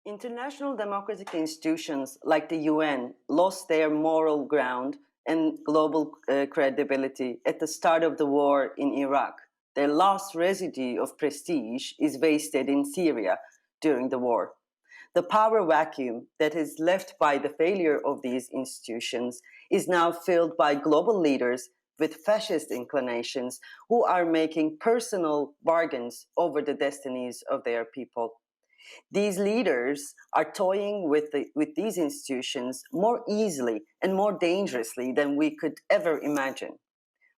International democratic institutions like the UN lost their moral ground and global credibility at the start of the war in Iraq. Their last residue of prestige is wasted in Syria during the war. The power vacuum that is left by the failure of these institutions is now filled by global leaders with fascist inclinations who are making personal bargains over the destinies of their people. These leaders are toying with these institutions more easily and more dangerously than we could ever imagine.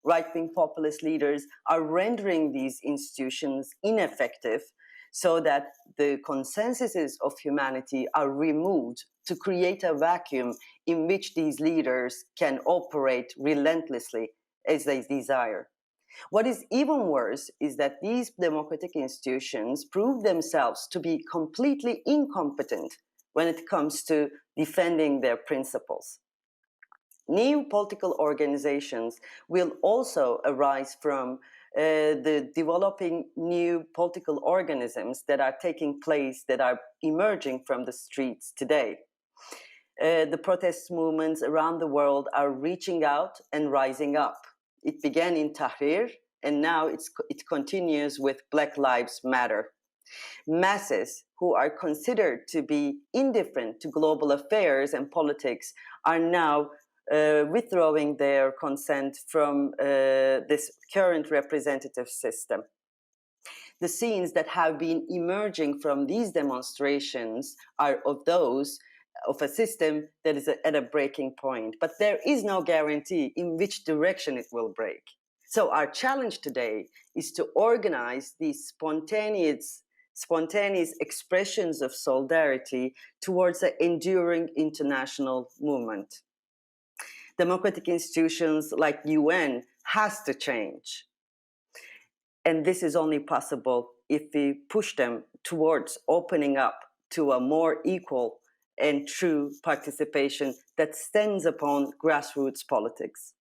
Right-wing populist leaders are rendering these institutions ineffective so that the consensuses of humanity are removed to create a vacuum in which these leaders can operate relentlessly as they desire. What is even worse is that these democratic institutions prove themselves to be completely incompetent when it comes to defending their principles. New political organizations will also arise from the developing new political organisms that are taking place, that are emerging from the streets today. The protest movements around the world are reaching out and rising up. It began in Tahrir, and now it continues with Black Lives Matter. Masses who are considered to be indifferent to global affairs and politics are now withdrawing their consent from this current representative system. The scenes that have been emerging from these demonstrations are of those of a system that is at a breaking point, but there is no guarantee in which direction it will break. So our challenge today is to organize these spontaneous expressions of solidarity towards an enduring international movement. Democratic institutions like UN has to change. And this is only possible if we push them towards opening up to a more equal and true participation that stands upon grassroots politics.